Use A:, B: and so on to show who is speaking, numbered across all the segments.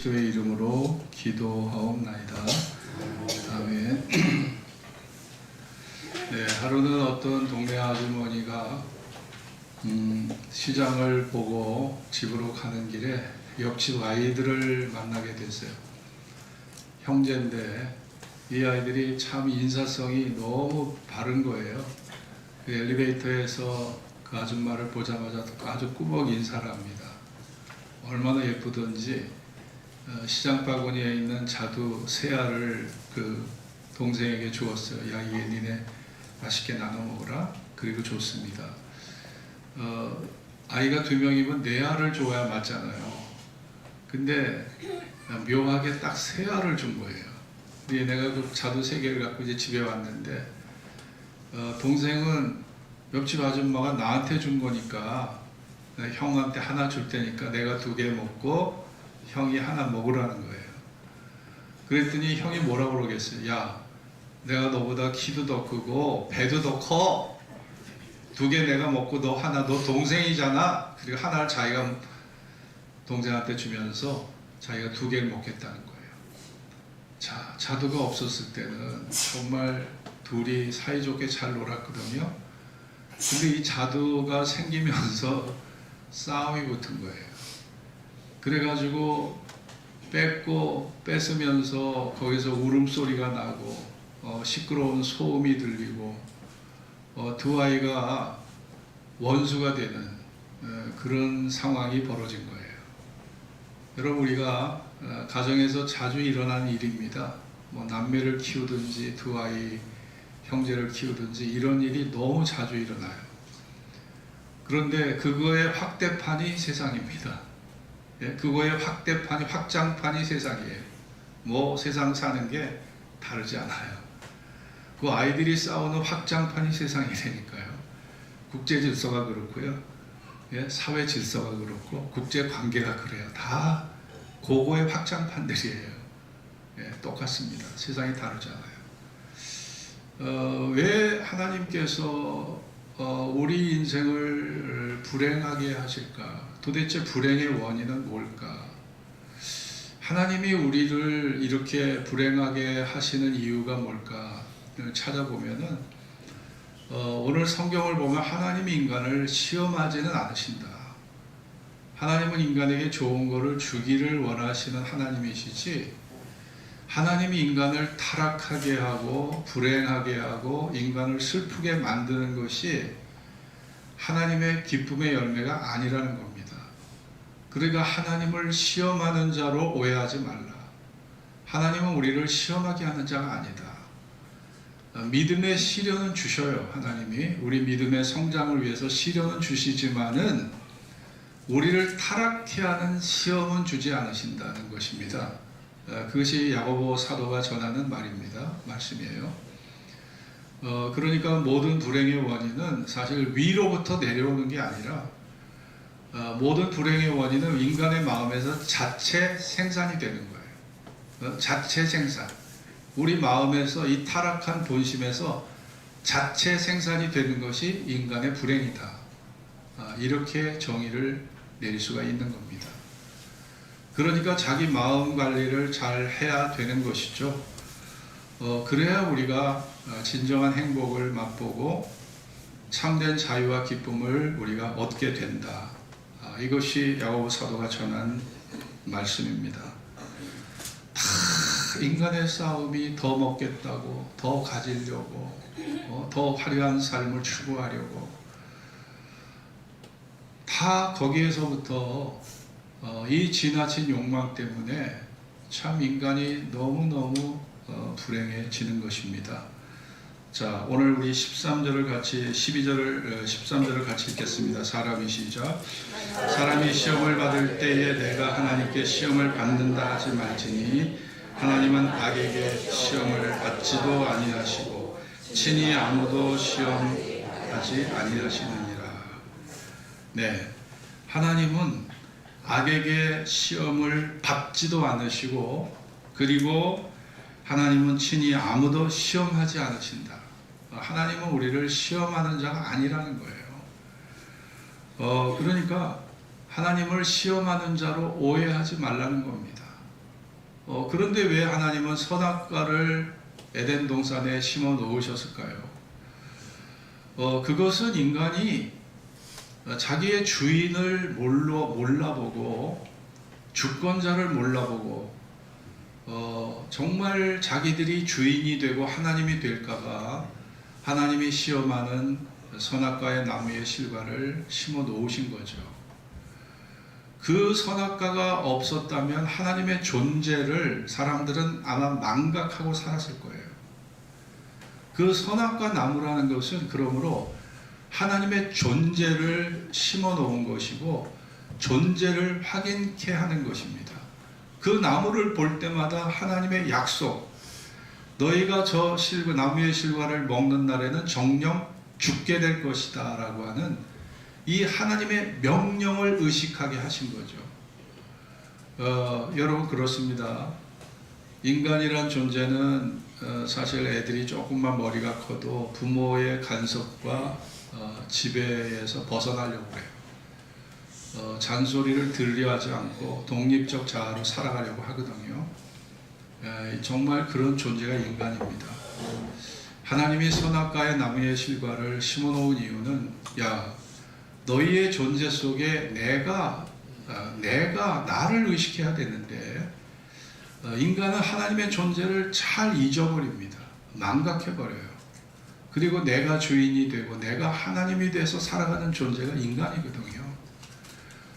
A: 주의 이름으로 기도하옵나이다. 아멘. 네, 하루는 어떤 동네 아주머니가 시장을 보고 집으로 가는 길에 옆집 아이들을 만나게 됐어요. 형제인데 이 아이들이 참 인사성이 너무 바른 거예요. 그 엘리베이터에서 그 아줌마를 보자마자 아주 꾸벅 인사를 합니다. 얼마나 예쁘던지 시장 바구니에 있는 자두 세 알을 그 동생에게 주었어요. 야, 이게 니네 맛있게 나눠 먹으라. 그리고 줬습니다. 아이가 2명이면 4알을 줘야 맞잖아요. 근데 묘하게 딱 3알을 준 거예요. 근데 내가 그 자두 3개를 갖고 이제 집에 왔는데 동생은 옆집 아줌마가 나한테 준 거니까 형한테 하나 줄 테니까 내가 2개 먹고 형이 하나 먹으라는 거예요. 그랬더니 형이 뭐라고 그러겠어요? 야, 내가 너보다 키도 더 크고 배도 더 커. 2개 내가 먹고 너 하나, 너 동생이잖아. 그리고 하나를 자기가 동생한테 주면서 자기가 2개를 먹겠다는 거예요. 자, 자두가 없었을 때는 정말 둘이 사이좋게 잘 놀았거든요. 근데 이 자두가 생기면서 싸움이 붙은 거예요. 그래가지고 뺏으면서 거기서 울음소리가 나고 시끄러운 소음이 들리고 두 아이가 원수가 되는 그런 상황이 벌어진 거예요. 여러분, 우리가 가정에서 자주 일어나는 일입니다. 뭐 남매를 키우든지 두 아이 형제를 키우든지 이런 일이 너무 자주 일어나요. 그런데 그거의 확대판이 세상입니다. 그거의 확대판이, 확장판이 세상이에요. 뭐 세상 사는 게 다르지 않아요. 그 아이들이 싸우는 확장판이 세상이라니까요. 국제 질서가 그렇고요. 사회 질서가 그렇고 국제 관계가 그래요. 다 그거의 확장판들이에요. 똑같습니다. 세상이 다르잖아요. 왜 하나님께서 우리 인생을 불행하게 하실까? 도대체 불행의 원인은 뭘까? 하나님이 우리를 이렇게 불행하게 하시는 이유가 뭘까 찾아보면은 오늘 성경을 보면 하나님이 인간을 시험하지는 않으신다. 하나님은 인간에게 좋은 것을 주기를 원하시는 하나님이시지, 하나님이 인간을 타락하게 하고 불행하게 하고 인간을 슬프게 만드는 것이 하나님의 기쁨의 열매가 아니라는 겁니다. 그러니까 하나님을 시험하는 자로 오해하지 말라. 하나님은 우리를 시험하게 하는 자가 아니다. 믿음의 시련은 주셔요. 하나님이 우리 믿음의 성장을 위해서 시련은 주시지만은 우리를 타락케 하는 시험은 주지 않으신다는 것입니다. 그것이 야고보 사도가 전하는 말입니다. 말씀이에요. 그러니까 모든 불행의 원인은 사실 위로부터 내려오는 게 아니라 모든 불행의 원인은 인간의 마음에서 자체 생산이 되는 거예요. 자체 생산. 우리 마음에서 이 타락한 본심에서 자체 생산이 되는 것이 인간의 불행이다. 이렇게 정의를 내릴 수가 있는 겁니다. 그러니까 자기 마음 관리를 잘 해야 되는 것이죠. 그래야 우리가 진정한 행복을 맛보고 참된 자유와 기쁨을 우리가 얻게 된다. 이것이 야고보 사도가 전한 말씀입니다. 다 인간의 싸움이 더 먹겠다고, 더 가지려고, 더 화려한 삶을 추구하려고, 다 거기에서부터 이 지나친 욕망 때문에 참 인간이 너무너무 불행해지는 것입니다. 자, 오늘 우리 13절을 같이 13절을 같이 읽겠습니다. 사람이 시작. 사람이 시험을 받을 때에 내가 하나님께 시험을 받는다 하지 말지니 하나님은 악에게 시험을 받지도 아니하시고 친히 아무도 시험하지 아니하시느니라. 네, 하나님은 악에게 시험을 받지도 않으시고, 그리고 하나님은 친히 아무도 시험하지 않으신다. 하나님은 우리를 시험하는 자가 아니라는 거예요. 그러니까 하나님을 시험하는 자로 오해하지 말라는 겁니다. 그런데 왜 하나님은 선악과를 에덴 동산에 심어 놓으셨을까요? 그것은 인간이 자기의 주인을 몰라보고 주권자를 몰라보고 정말 자기들이 주인이 되고 하나님이 될까봐 하나님이 시험하는 선악과의 나무의 실과를 심어 놓으신 거죠. 그 선악과가 없었다면 하나님의 존재를 사람들은 아마 망각하고 살았을 거예요. 그 선악과 나무라는 것은 그러므로 하나님의 존재를 심어 놓은 것이고 존재를 확인케 하는 것입니다. 그 나무를 볼 때마다 하나님의 약속, 너희가 저 나무의 실과를 먹는 날에는 정령 죽게 될 것이다 라고 하는 이 하나님의 명령을 의식하게 하신 거죠. 여러분 그렇습니다. 인간이란 존재는 사실 애들이 조금만 머리가 커도 부모의 간섭과 지배에서 벗어나려고 해요. 잔소리를 들려하지 않고 독립적 자아로 살아가려고 하거든요. 정말 그런 존재가 인간입니다. 하나님이 선악과의 나무의 실과를 심어놓은 이유는 너희의 존재 속에 내가 나를 의식해야 되는데 인간은 하나님의 존재를 잘 잊어버립니다. 망각해버려요. 그리고 내가 주인이 되고 내가 하나님이 돼서 살아가는 존재가 인간이거든요.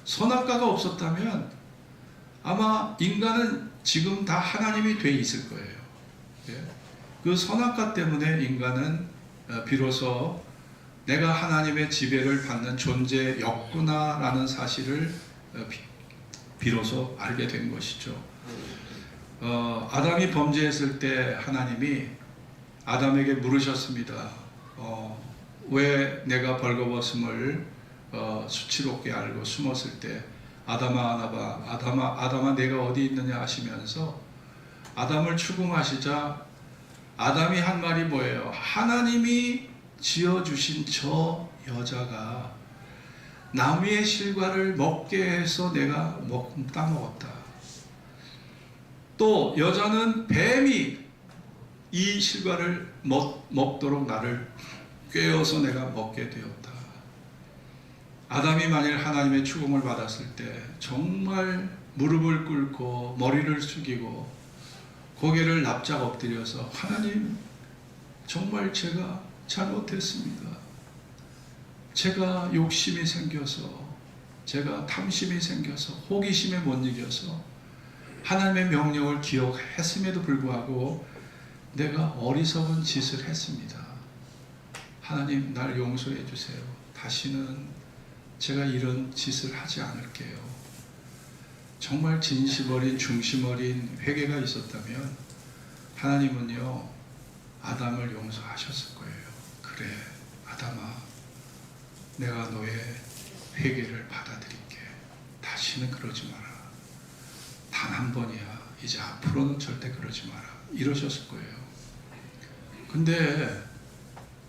A: 선악과가 없었다면 아마 인간은 지금 다 하나님이 돼 있을 거예요. 그 선악과 때문에 인간은 비로소 내가 하나님의 지배를 받는 존재였구나 라는 사실을 비로소 알게 된 것이죠. 아담이 범죄했을 때 하나님이 아담에게 물으셨습니다. 왜 내가 벌거벗음을 수치롭게 알고 숨었을 때 아담아 내가 어디 있느냐 하시면서 아담을 추궁하시자 아담이 한 말이 뭐예요? 하나님이 지어주신 저 여자가 나무의 실과를 먹게 해서 내가 따먹었다. 또 여자는 뱀이 이 실과를 먹도록 나를 꿰어서 내가 먹게 되었다. 아담이 만일 하나님의 추궁을 받았을 때 정말 무릎을 꿇고 머리를 숙이고 고개를 납작 엎드려서 하나님 정말 제가 잘못했습니다. 제가 욕심이 생겨서 제가 탐심이 생겨서 호기심에 못 이겨서 하나님의 명령을 기억했음에도 불구하고 내가 어리석은 짓을 했습니다. 하나님 날 용서해 주세요. 다시는 제가 이런 짓을 하지 않을게요. 정말 진심 어린 중심 어린 회개가 있었다면 하나님은요 아담을 용서하셨을 거예요. 그래 아담아 내가 너의 회개를 받아들일게. 다시는 그러지 마라. 단 한 번이야. 이제 앞으로는 절대 그러지 마라. 이러셨을 거예요. 근데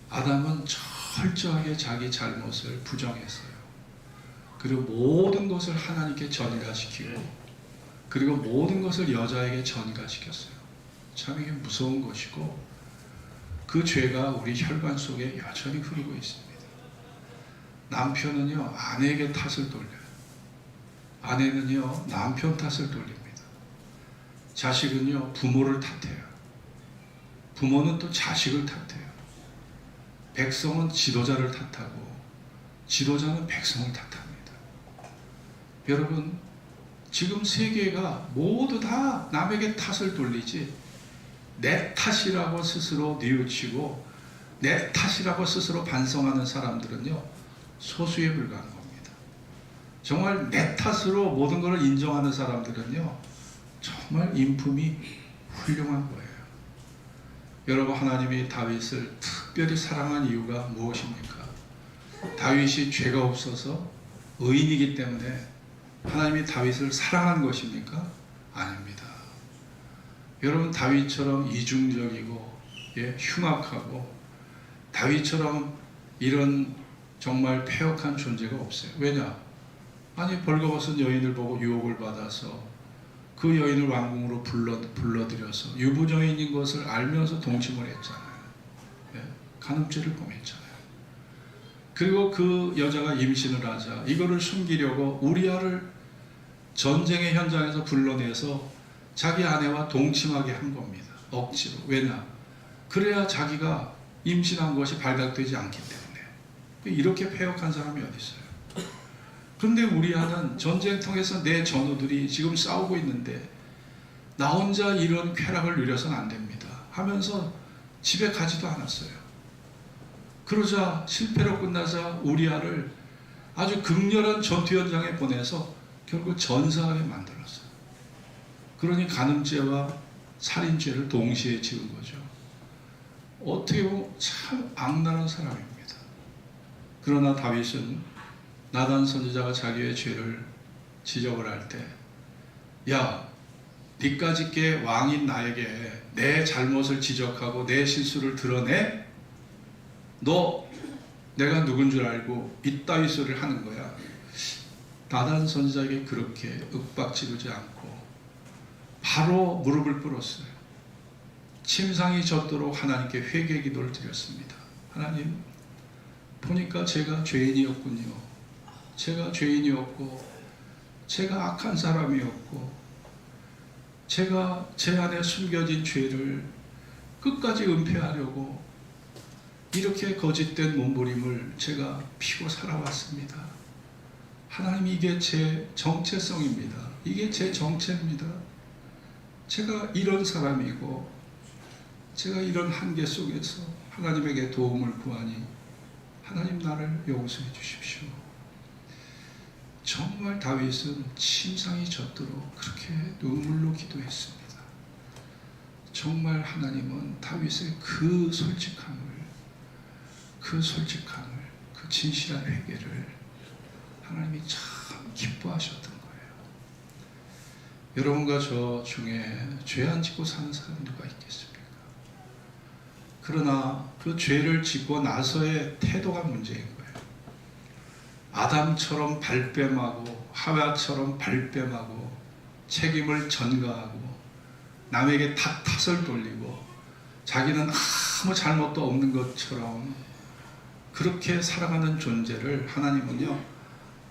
A: 아담은 철저하게 자기 잘못을 부정했어요. 그리고 모든 것을 하나님께 전가시키고 그리고 모든 것을 여자에게 전가시켰어요. 참 이게 무서운 것이고 그 죄가 우리 혈관 속에 여전히 흐르고 있습니다. 남편은요 아내에게 탓을 돌려요. 아내는요 남편 탓을 돌립니다. 자식은요 부모를 탓해요. 부모는 또 자식을 탓해요. 백성은 지도자를 탓하고 지도자는 백성을 탓합니다. 여러분 지금 세계가 모두 다 남에게 탓을 돌리지 내 탓이라고 스스로 뉘우치고 내 탓이라고 스스로 반성하는 사람들은요 소수에 불과한 겁니다. 정말 내 탓으로 모든 것을 인정하는 사람들은요 정말 인품이 훌륭한 거예요. 여러분 하나님이 다윗을 특별히 사랑한 이유가 무엇입니까? 다윗이 죄가 없어서 의인이기 때문에 하나님이 다윗을 사랑한 것입니까? 아닙니다. 여러분 다윗처럼 이중적이고 흉악하고 다윗처럼 이런 정말 패역한 존재가 없어요. 왜냐? 아니 벌거벗은 여인을 보고 유혹을 받아서 그 여인을 왕궁으로 불러들여서 유부녀인인 것을 알면서 동침을 했잖아요. 예, 간음죄를 범했잖아요. 그리고 그 여자가 임신을 하자 이거를 숨기려고 우리아를 전쟁의 현장에서 불러내서 자기 아내와 동침하게 한 겁니다. 억지로. 왜냐? 그래야 자기가 임신한 것이 발각되지 않기 때문에. 이렇게 패역한 사람이 어디 있어요? 그런데 우리아는 전쟁통에서 내 전우들이 지금 싸우고 있는데 나 혼자 이런 쾌락을 누려서는 안 됩니다 하면서 집에 가지도 않았어요. 그러자 실패로 끝나자 우리아를 아주 극렬한 전투 현장에 보내서 결국 전사하게 만들었어요. 그러니 간음죄와 살인죄를 동시에 지은 거죠. 어떻게 보면 참 악랄한 사람입니다. 그러나 다윗은 나단 선지자가 자기의 죄를 지적을 할 때, 야, 니까짓게 왕인 나에게 내 잘못을 지적하고 내 실수를 드러내? 너 내가 누군 줄 알고 이따위 소리를 하는 거야. 나단 선지자에게 그렇게 윽박지르지 않고 바로 무릎을 꿇었어요. 침상이 젖도록 하나님께 회개 기도를 드렸습니다. 하나님, 보니까 제가 죄인이었군요. 제가 죄인이었고 제가 악한 사람이었고 제가 제 안에 숨겨진 죄를 끝까지 은폐하려고 이렇게 거짓된 몸부림을 제가 피고 살아왔습니다. 하나님, 이게 제 정체성입니다. 이게 제 정체입니다. 제가 이런 사람이고 제가 이런 한계 속에서 하나님에게 도움을 구하니 하나님, 나를 용서해 주십시오. 정말 다윗은 침상이 젖도록 그렇게 눈물로 기도했습니다. 정말 하나님은 다윗의 그 솔직함을, 그 진실한 회개를 하나님이 참 기뻐하셨던 거예요. 여러분과 저 중에 죄 안 짓고 사는 사람 누가 있겠습니까? 그러나 그 죄를 짓고 나서의 태도가 문제인 거예요. 아담처럼 발뺌하고 하와처럼 발뺌하고 책임을 전가하고 남에게 탓을 돌리고 자기는 아무 잘못도 없는 것처럼 그렇게 살아가는 존재를 하나님은요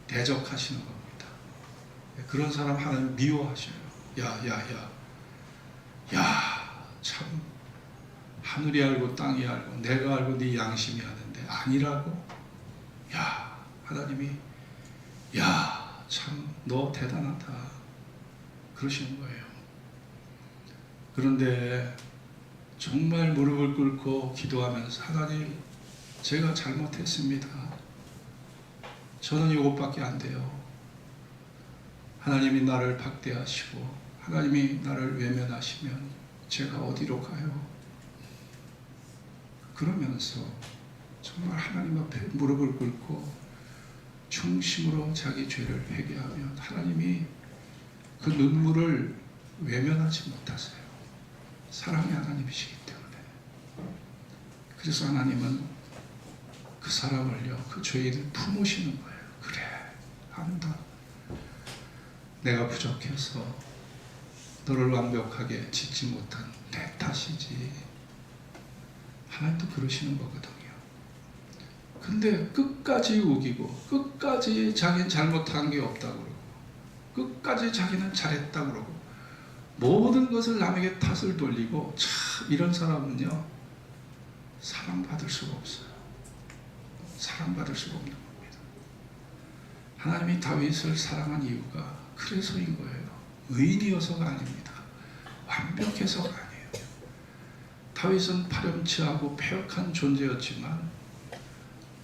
A: 대적하시는 겁니다. 그런 사람 하나님 미워하셔요. 참 하늘이 알고 땅이 알고 내가 알고 네 양심이 아는데 아니라고? 하나님이 참 너 대단하다 그러시는 거예요. 그런데 정말 무릎을 꿇고 기도하면서 하나님, 제가 잘못했습니다. 저는 이것밖에 안 돼요. 하나님이 나를 박대하시고 하나님이 나를 외면하시면 제가 어디로 가요? 그러면서 정말 하나님 앞에 무릎을 꿇고 중심으로 자기 죄를 회개하면 하나님이 그 눈물을 외면하지 못하세요. 사랑의 하나님이시기 때문에. 그래서 하나님은 그 사람을요, 그 죄인을 품으시는 거예요. 그래, 안다. 내가 부족해서 너를 완벽하게 짓지 못한 내 탓이지. 하나님도 그러시는 거거든요. 근데 끝까지 우기고 끝까지 자기는 잘못한 게 없다고 그러고 끝까지 자기는 잘했다고 그러고 모든 것을 남에게 탓을 돌리고 참 이런 사람은요 사랑받을 수가 없어요. 사랑받을 수가 없는 겁니다. 하나님이 다윗을 사랑한 이유가 그래서인 거예요. 의인이어서가 아닙니다. 완벽해서가 아니에요. 다윗은 파렴치하고 패역한 존재였지만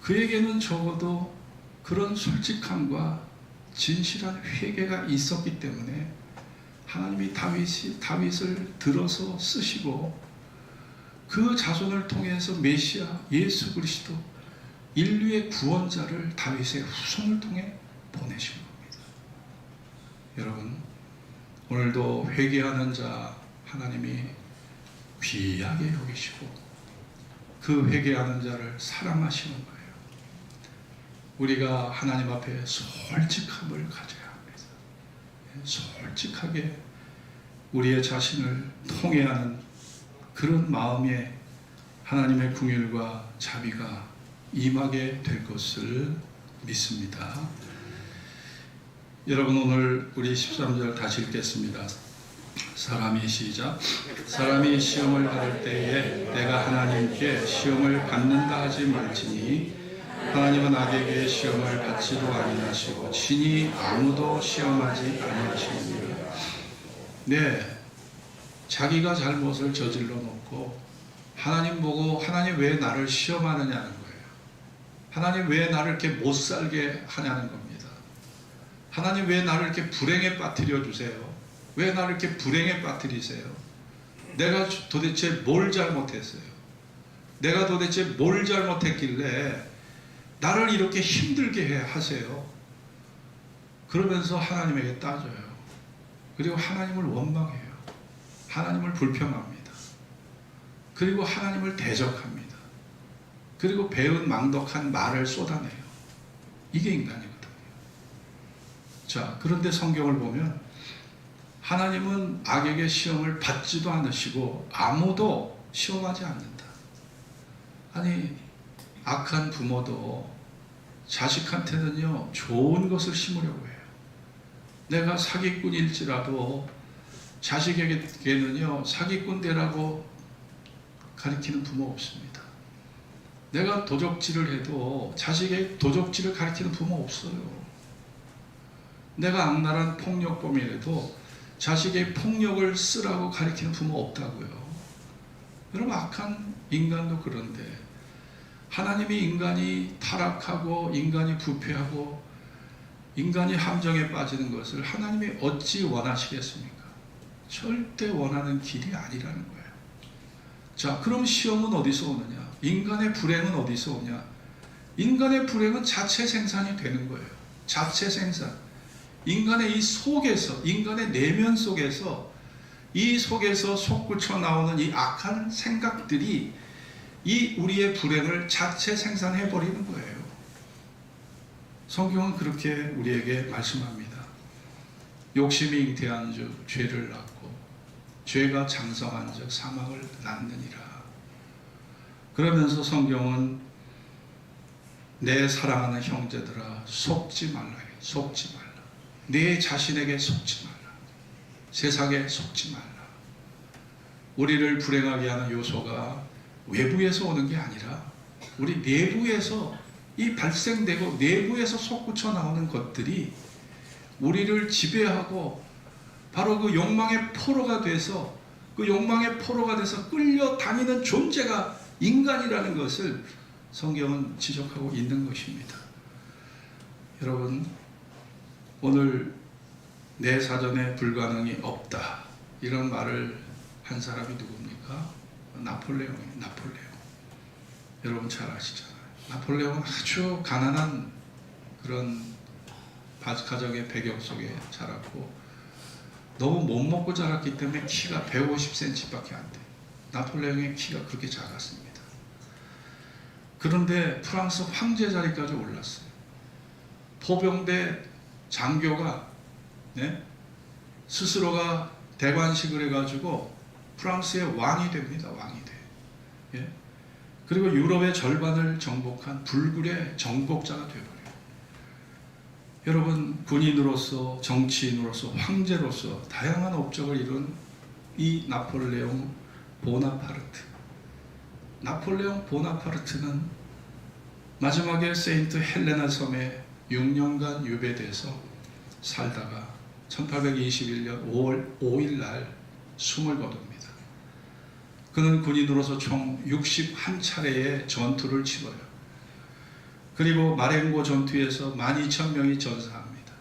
A: 그에게는 적어도 그런 솔직함과 진실한 회개가 있었기 때문에 하나님이 다윗을 들어서 쓰시고 그 자손을 통해서 메시아 예수 그리스도 인류의 구원자를 다윗의 후손을 통해 보내신 겁니다. 여러분, 오늘도 회개하는 자 하나님이 귀하게 여기시고 그 회개하는 자를 사랑하시는 거예요. 우리가 하나님 앞에 솔직함을 가져야 합니다. 솔직하게 우리의 자신을 통회하는 그런 마음에 하나님의 긍휼과 자비가 임하게 될 것을 믿습니다. 여러분, 오늘 우리 13절 다시 읽겠습니다. 사람이 시작. 사람이 시험을 받을 때에 내가 하나님께 시험을 받는다 하지 말지니 하나님은 악에게 시험을 받지도 아니하시고 친히 아무도 시험하지 아니하시느니라. 네, 자기가 잘못을 저질러 놓고 하나님 보고 하나님 왜 나를 시험하느냐는 거예요. 하나님 왜 나를 이렇게 못 살게 하냐는 겁니다. 하나님 왜 나를 이렇게 불행에 빠뜨려 주세요? 왜 나를 이렇게 불행에 빠뜨리세요? 내가 도대체 뭘 잘못했어요? 내가 도대체 뭘 잘못했길래 나를 이렇게 힘들게 하세요? 그러면서 하나님에게 따져요. 그리고 하나님을 원망해요. 하나님을 불평합니다. 그리고 하나님을 대적합니다. 그리고 배은 망덕한 말을 쏟아내요. 이게 인간이거든요. 자, 그런데 성경을 보면 하나님은 악에게 시험을 받지도 않으시고 아무도 시험하지 않는다. 아니, 악한 부모도 자식한테는요 좋은 것을 심으려고 해요. 내가 사기꾼일지라도 자식에게는요 사기꾼 되라고 가르치는 부모 없습니다. 내가 도적질을 해도 자식에게 도적질을 가르치는 부모 없어요. 내가 악랄한 폭력범이라도 자식의 폭력을 쓰라고 가르치는 부모 없다고요. 여러분, 악한 인간도 그런데 하나님이 인간이 타락하고 인간이 부패하고 인간이 함정에 빠지는 것을 하나님이 어찌 원하시겠습니까? 절대 원하는 길이 아니라는 거예요. 자, 그럼 시험은 어디서 오느냐? 인간의 불행은 어디서 오냐? 인간의 불행은 자체 생산이 되는 거예요. 자체 생산. 인간의 이 속에서, 인간의 내면 속에서, 이 속에서 솟구쳐 나오는 이 악한 생각들이 이 우리의 불행을 자체 생산해 버리는 거예요. 성경은 그렇게 우리에게 말씀합니다. 욕심이 잉태한 즉 죄를 낳고 죄가 장성한 즉 사망을 낳느니라. 그러면서 성경은 내 사랑하는 형제들아 속지 말라. 속지 말라. 내 자신에게 속지 말라. 세상에 속지 말라. 우리를 불행하게 하는 요소가 외부에서 오는 게 아니라 우리 내부에서 이 발생되고 내부에서 솟구쳐 나오는 것들이 우리를 지배하고 바로 그 욕망의 포로가 돼서 끌려다니는 존재가 인간이라는 것을 성경은 지적하고 있는 것입니다. 여러분, 오늘 내 사전에 불가능이 없다 이런 말을 한 사람이 누굽니까? 나폴레옹이에요. 나폴레옹. 여러분 잘 아시잖아요. 나폴레옹은 아주 가난한 그런 가정의 배경 속에 자랐고 너무 못 먹고 자랐기 때문에 키가 150cm밖에 안 돼요. 나폴레옹의 키가 그렇게 작았습니다. 그런데 프랑스 황제 자리까지 올랐어요. 포병대 장교가 스스로가 대관식을 해가지고 프랑스의 왕이 됩니다. 왕이 돼. 예? 그리고 유럽의 절반을 정복한 불굴의 정복자가 되어버려요. 여러분, 군인으로서, 정치인으로서, 황제로서 다양한 업적을 이룬 이 나폴레옹 보나파르트. 나폴레옹 보나파르트는 마지막에 세인트 헬레나 섬에 6년간 유배돼서 살다가 1821년 5월 5일 날 숨을 거둡니다. 그는 군인으로서 총 61차례의 전투를 치러요. 그리고 마렝고 전투에서 12,000명이 전사합니다.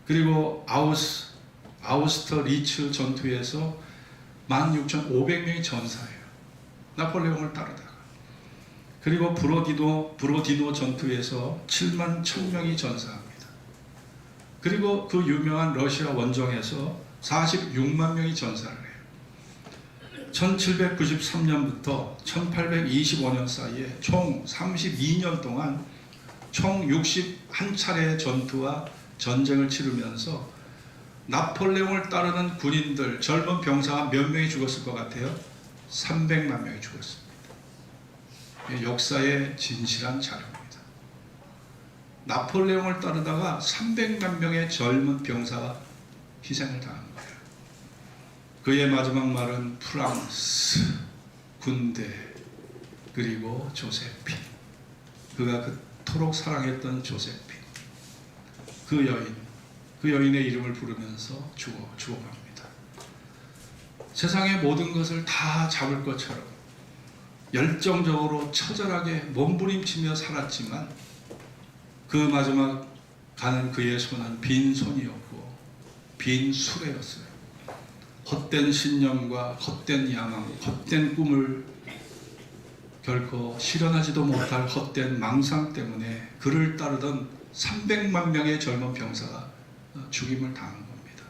A: 그리고 아우스터리츠 전투에서 16,500명이 전사해요. 나폴레옹을 따르다가. 그리고 브로디노 전투에서 71,000명이 전사합니다. 그리고 그 유명한 러시아 원정에서 46만 명이 전사를 해요. 1793년부터 1825년 사이에 총 32년 동안 총 61차례의 전투와 전쟁을 치르면서 나폴레옹을 따르는 군인들, 젊은 병사가 몇 명이 죽었을 것 같아요? 300만 명이 죽었습니다. 역사의 진실한 자료입니다. 나폴레옹을 따르다가 300만 명의 젊은 병사가 희생을 당한 거예요. 그의 마지막 말은 프랑스, 군대, 그리고 조세핀. 그가 그토록 사랑했던 조세핀. 그 여인의 이름을 부르면서 죽어갑니다. 세상의 모든 것을 다 잡을 것처럼 열정적으로 처절하게 몸부림치며 살았지만 그 마지막 가는 그의 손은 빈 손이었고 빈 수레였어요. 헛된 신념과 헛된 야망, 헛된 꿈을 결코 실현하지도 못할 헛된 망상 때문에 그를 따르던 300만 명의 젊은 병사가 죽임을 당한 겁니다.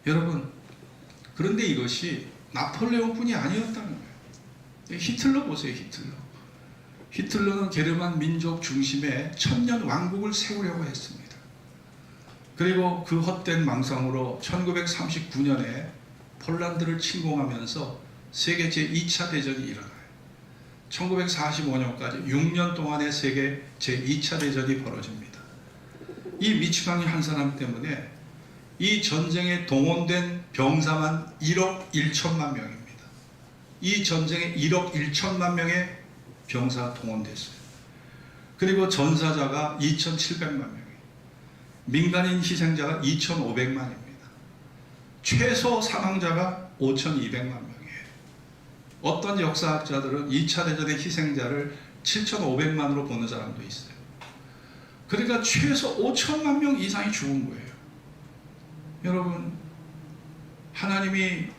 A: 여러분, 그런데 이것이 나폴레옹뿐이 아니었다는 거예요. 히틀러 보세요, 히틀러. 히틀러는 게르만 민족 중심의 천년 왕국을 세우려고 했습니다. 그리고 그 헛된 망상으로 1939년에 폴란드를 침공하면서 세계 제2차 대전이 일어나요. 1945년까지 6년 동안의 세계 제2차 대전이 벌어집니다. 이 미치광이 한 사람 때문에 이 전쟁에 동원된 병사만 1억 1천만 명입니다. 이 전쟁에 1억 1천만 명의 병사가 동원됐어요. 그리고 전사자가 2,700만 명이에요. 민간인 희생자가 2,500만입니다. 최소 사망자가 5,200만 명이에요. 어떤 역사학자들은 2차 대전의 희생자를 7,500만으로 보는 사람도 있어요. 그러니까 최소 5천만 명 이상이 죽은 거예요. 여러분, 하나님이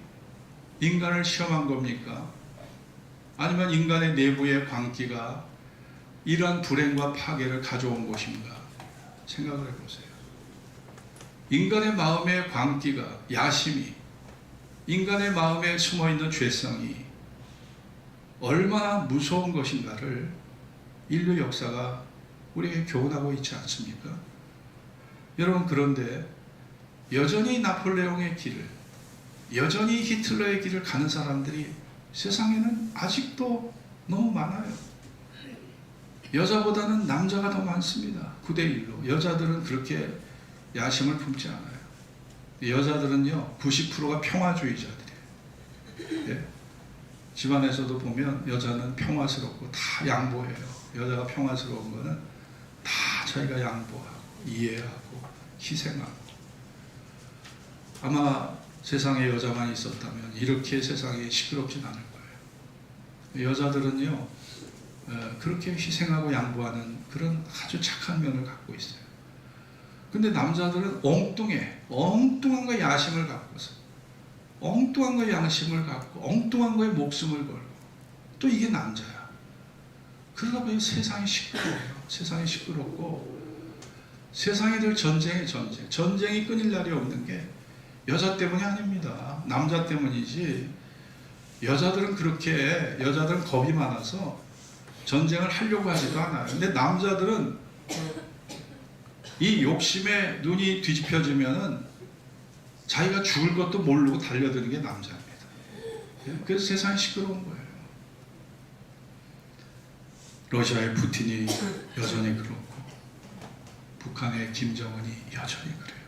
A: 인간을 시험한 겁니까? 아니면 인간의 내부의 광기가 이러한 불행과 파괴를 가져온 것인가? 생각을 해보세요. 인간의 마음의 광기가, 야심이, 인간의 마음에 숨어있는 죄성이 얼마나 무서운 것인가를 인류 역사가 우리에게 교훈하고 있지 않습니까? 여러분, 그런데 여전히 나폴레옹의 길을, 여전히 히틀러의 길을 가는 사람들이 세상에는 아직도 너무 많아요. 여자보다는 남자가 더 많습니다. 9대1로. 여자들은 그렇게 야심을 품지 않아요. 여자들은요, 90%가 평화주의자들이에요. 예? 집안에서도 보면 여자는 평화스럽고 다 양보해요. 여자가 평화스러운 거는 다 자기가 양보하고 이해하고 희생하고. 아마 세상에 여자만 있었다면 이렇게 세상이 시끄럽진 않을 거예요. 여자들은요, 그렇게 희생하고 양보하는 그런 아주 착한 면을 갖고 있어요. 근데 남자들은 엉뚱한 거에 야심을 갖고서, 엉뚱한 거에 양심을 갖고, 엉뚱한 거에 목숨을 걸고, 또 이게 남자야. 그러다 보니 세상이 시끄러워요. 세상이 시끄럽고, 세상이 늘 전쟁이 끊일 날이 없는 게 여자 때문이 아닙니다. 남자 때문이지. 여자들은 겁이 많아서 전쟁을 하려고 하지도 않아요. 근데 남자들은 이 욕심에 눈이 뒤집혀지면은 자기가 죽을 것도 모르고 달려드는 게 남자입니다. 그래서 세상이 시끄러운 거예요. 러시아의 푸틴이 여전히 그렇고, 북한의 김정은이 여전히 그래요.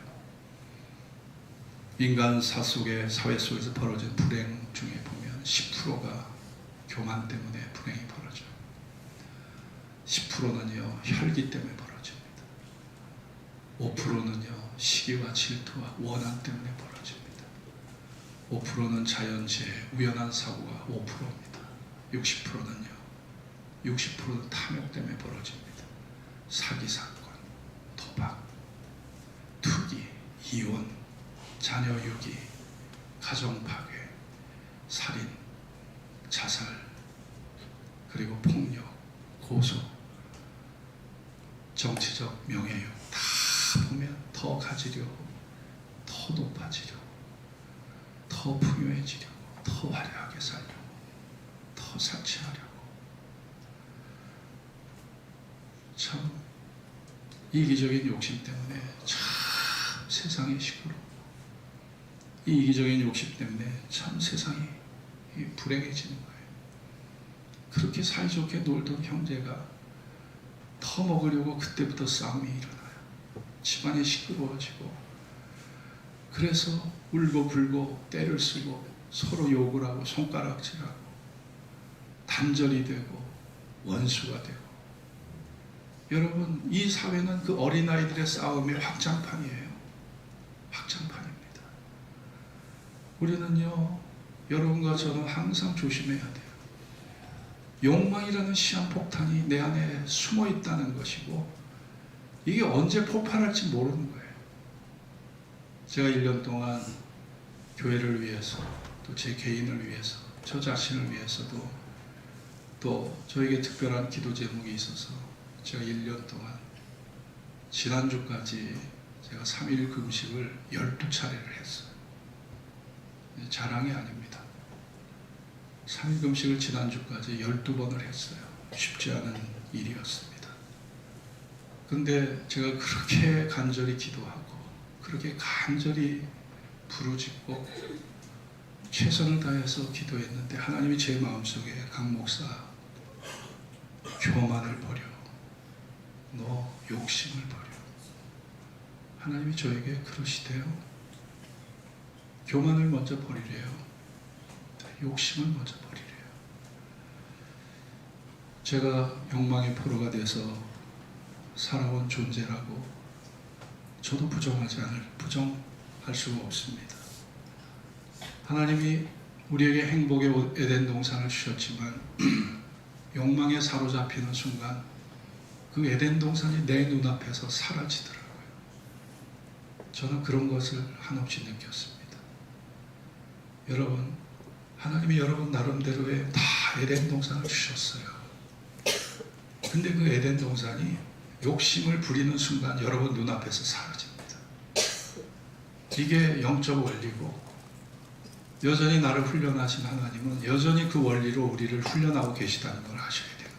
A: 인간사 속에, 사회 속에서 벌어진 불행 중에 보면 10%가 교만 때문에 불행이 벌어져요. 10%는요, 혈기 때문에 벌어집니다. 5%는요, 시기와 질투와 원한 때문에 벌어집니다. 5%는 자연재해, 우연한 사고가 5%입니다. 60%는 탐욕 때문에 벌어집니다. 사기, 사건, 도박, 투기, 이혼, 자녀 유기, 가정 파괴, 살인, 자살, 그리고 폭력, 고소, 정치적 명예욕 다 보면 더 가지려고, 더 높아지려고, 더 풍요해지려고, 더 화려하게 살려고, 더 사치하려고. 참 이기적인 욕심 때문에 참 세상이 시끄러워. 이 이기적인 욕심 때문에 참 세상이 불행해지는 거예요. 그렇게 사이좋게 놀던 형제가 더 먹으려고 그때부터 싸움이 일어나요. 집안이 시끄러워지고, 그래서 울고 불고 때를 쓰고 서로 욕을 하고 손가락질하고 단절이 되고 원수가 되고. 여러분, 이 사회는 그 어린아이들의 싸움의 확장판이에요. 확장판입니다. 우리는요, 여러분과 저는 항상 조심해야 돼요. 욕망이라는 시한폭탄이 내 안에 숨어 있다는 것이고, 이게 언제 폭발할지 모르는 거예요. 제가 1년 동안 교회를 위해서, 또 제 개인을 위해서, 저 자신을 위해서도, 또 저에게 특별한 기도 제목이 있어서 제가 1년 동안, 지난주까지 제가 3일 금식을 12차례를 했어요. 자랑이 아닙니다. 3일 금식을 지난주까지 12번을 했어요. 쉽지 않은 일이었습니다. 근데 제가 그렇게 간절히 기도하고 그렇게 간절히 부르짖고 최선을 다해서 기도했는데, 하나님이 제 마음속에 강 목사, 교만을 버려, 너 욕심을 버려. 하나님이 저에게 그러시대요. 교만을 먼저 버리래요. 욕심을 먼저 버리래요. 제가 욕망의 포로가 돼서 살아온 존재라고 저도 부정할 수가 없습니다. 하나님이 우리에게 행복의 에덴 동산을 주셨지만 욕망에 사로잡히는 순간 그 에덴 동산이 내 눈앞에서 사라지더라고요. 저는 그런 것을 한없이 느꼈습니다. 여러분, 하나님이 여러분 나름대로의 다 에덴 동산을 주셨어요. 근데 그 에덴 동산이 욕심을 부리는 순간 여러분 눈앞에서 사라집니다. 이게 영적 원리고, 여전히 나를 훈련하신 하나님은 여전히 그 원리로 우리를 훈련하고 계시다는 걸 아셔야 되는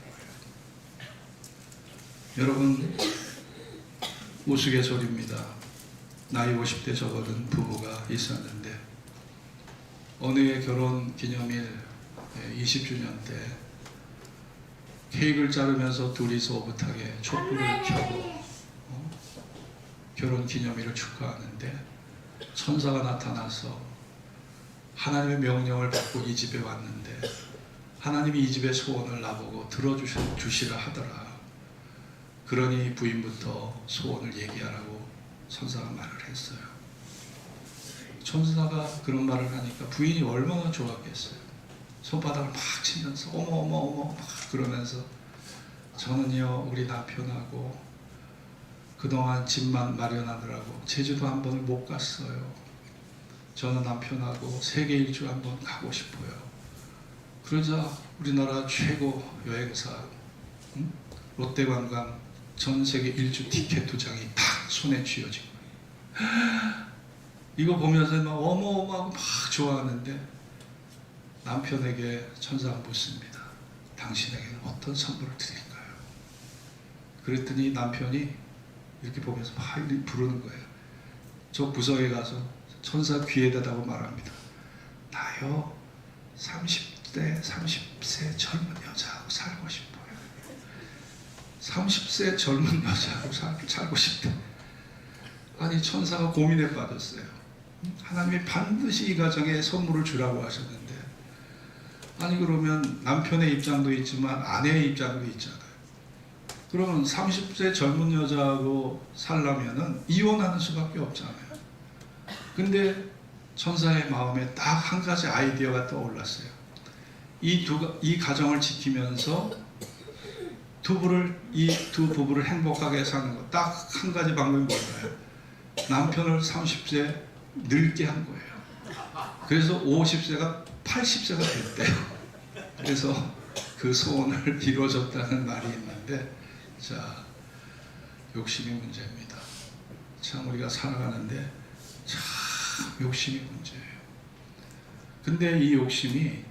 A: 거예요. 여러분, 우스갯소리입니다. 나이 50대 접어든 부부가 있었는데, 어느 해 결혼 기념일 20주년 때 케이크를 자르면서 둘이서 오붓하게 촛불을 켜고 결혼 기념일을 축하하는데, 천사가 나타나서 하나님의 명령을 받고 이 집에 왔는데, 하나님이 이 집의 소원을 나보고 들어주시라 하더라. 그러니 부인부터 소원을 얘기하라고 천사가 말을 했어요. 천사가 그런 말을 하니까 부인이 얼마나 좋았겠어요. 손바닥을 막 치면서 어머 막 그러면서, 저는요 우리 남편하고 그동안 집만 마련하느라고 제주도 한 번을 못 갔어요. 저는 남편하고 세계 일주 한 번 가고 싶어요. 그러자 우리나라 최고 여행사 롯데관광 전 세계 일주 티켓 2장이 다 손에 쥐어진 거예요. 이거 보면서 막 어머어머하고 막 좋아하는데, 남편에게 천사가 묻습니다. 당신에게는 어떤 선물을 드릴까요? 그랬더니 남편이 이렇게 보면서 막 부르는 거예요. 저 구석에 가서 천사 귀에 대다고 말합니다. 나요 30세 젊은 여자하고 살고 싶어요. 30세 젊은 여자하고 살고 싶대. 아니, 천사가 고민에 빠졌어요. 하나님이 반드시 이 가정에 선물을 주라고 하셨는데, 아니 그러면 남편의 입장도 있지만 아내의 입장도 있잖아요. 그러면 30세 젊은 여자하고 살려면은 이혼하는 수밖에 없잖아요. 근데 천사의 마음에 딱 한 가지 아이디어가 떠올랐어요. 이 가정을 지키면서 이 두 부부를 행복하게 사는 것, 딱 한 가지 방법이 뭘까요? 남편을 30세 늙게 한 거예요. 그래서 50세가 80세가 됐대요. 그래서 그 소원을 이루어졌다는 말이 있는데, 자, 욕심이 문제입니다. 참 우리가 살아가는데 참 욕심이 문제예요. 근데 이 욕심이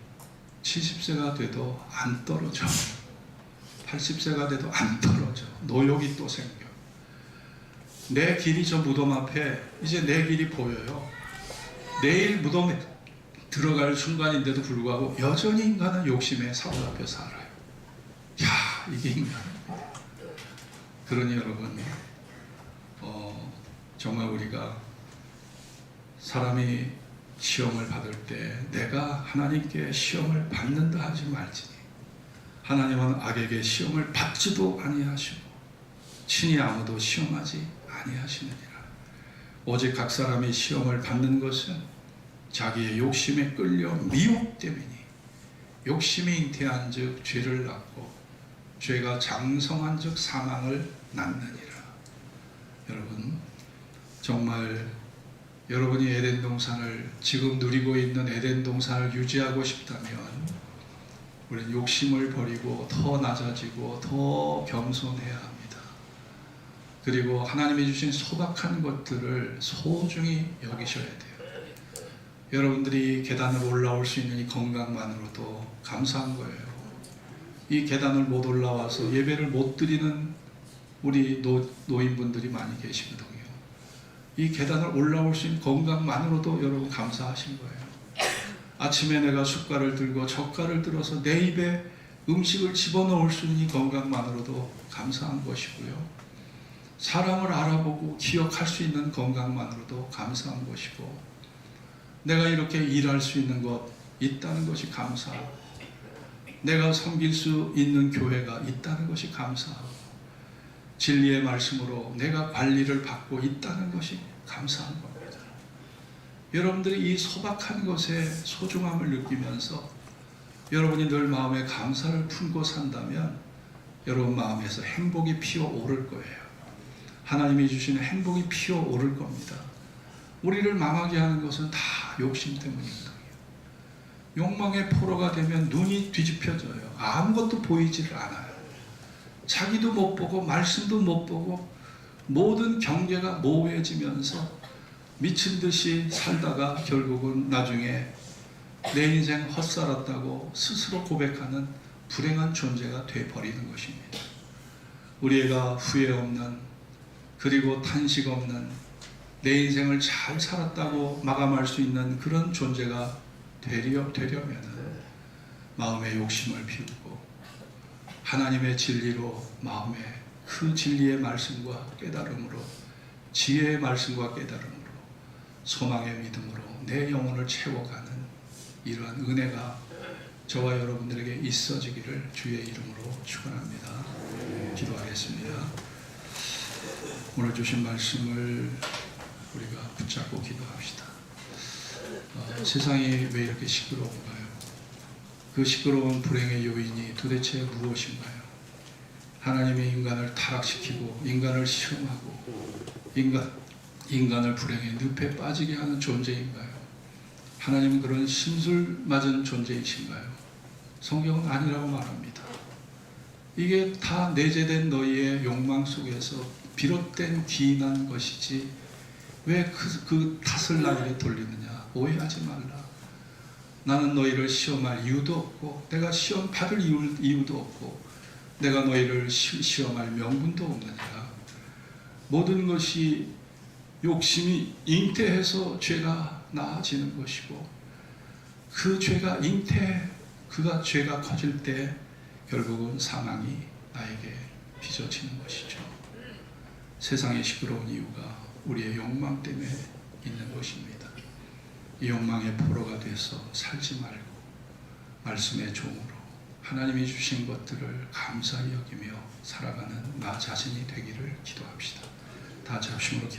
A: 70세가 돼도 안 떨어져. 80세가 돼도 안 떨어져. 노욕이 또 생겨. 내 길이 저 무덤 앞에 이제 내 길이 보여요. 내일 무덤에 들어갈 순간인데도 불구하고 여전히 인간은 욕심에 사로잡혀 살아요. 야, 이게 인간입니다. 그러니 여러분, 정말 우리가 사람이 시험을 받을 때 내가 하나님께 시험을 받는다 하지 말지니 하나님은 악에게 시험을 받지도 아니하시고 친히 아무도 시험하지 아니하시느니라. 오직 각 사람이 시험을 받는 것은 자기의 욕심에 끌려 미혹 때문이니 욕심이 잉태한 즉 죄를 낳고 죄가 장성한 즉 사망을 낳느니라. 여러분, 정말 여러분이 에덴 동산을 지금 누리고 있는 에덴 동산을 유지하고 싶다면 우리는 욕심을 버리고 더 낮아지고 더 겸손해야 합니다. 그리고 하나님이 주신 소박한 것들을 소중히 여기셔야 돼요. 여러분들이 계단을 올라올 수 있는 이 건강만으로도 감사한 거예요. 이 계단을 못 올라와서 예배를 못 드리는 우리 노인분들이 많이 계시거든요. 이 계단을 올라올 수 있는 건강만으로도 여러분 감사하신 거예요. 아침에 내가 숟갈을 들고 젓갈을 들어서 내 입에 음식을 집어넣을 수 있는 이 건강만으로도 감사한 것이고요. 사람을 알아보고 기억할 수 있는 건강만으로도 감사한 것이고, 내가 이렇게 일할 수 있는 것 있다는 것이 감사하고, 내가 섬길 수 있는 교회가 있다는 것이 감사하고, 진리의 말씀으로 내가 관리를 받고 있다는 것이 감사한 겁니다. 여러분들이 이 소박한 것의 소중함을 느끼면서 여러분이 늘 마음에 감사를 품고 산다면 여러분 마음에서 행복이 피어오를 거예요. 하나님이 주시는 행복이 피어오를 겁니다. 우리를 망하게 하는 것은 다 욕심 때문이거든요. 욕망의 포로가 되면 눈이 뒤집혀져요. 아무것도 보이지를 않아요. 자기도 못 보고 말씀도 못 보고 모든 경계가 모호해지면서 미친 듯이 살다가 결국은 나중에 내 인생 헛살았다고 스스로 고백하는 불행한 존재가 되어버리는 것입니다. 우리가 후회 없는, 그리고 탄식 없는, 내 인생을 잘 살았다고 마감할 수 있는 그런 존재가 되려면 마음의 욕심을 비우고 하나님의 진리로 마음에 그 진리의 말씀과 깨달음으로, 지혜의 말씀과 깨달음으로, 소망의 믿음으로 내 영혼을 채워가는 이러한 은혜가 저와 여러분들에게 있어지기를 주의 이름으로 축원합니다. 기도하겠습니다. 오늘 주신 말씀을 우리가 붙잡고 기도합시다. 세상이 왜 이렇게 시끄러운가요? 그 시끄러운 불행의 요인이 도대체 무엇인가요? 하나님이 인간을 타락시키고 인간을 시험하고 인간을 불행의 늪에 빠지게 하는 존재인가요? 하나님은 그런 심술 맞은 존재이신가요? 성경은 아니라고 말합니다. 이게 다 내재된 너희의 욕망 속에서 비롯된 기인한 것이지 왜 그 탓을 나에게 돌리느냐? 오해하지 말라. 나는 너희를 시험할 이유도 없고 내가 시험 받을 이유도 없고 내가 너희를 시험할 명분도 없느니라. 모든 것이 욕심이 잉태해서 죄가 나아지는 것이고, 그 죄가 그가 죄가 커질 때 결국은 사망이 나에게 빚어지는 것이죠. 세상이 시끄러운 이유가 우리의 욕망 때문에 있는 것입니다. 이 욕망의 포로가 돼서 살지 말고 말씀의 종으로 하나님이 주신 것들을 감사히 여기며 살아가는 나 자신이 되기를 기도합시다. 다 잡심으로 기도.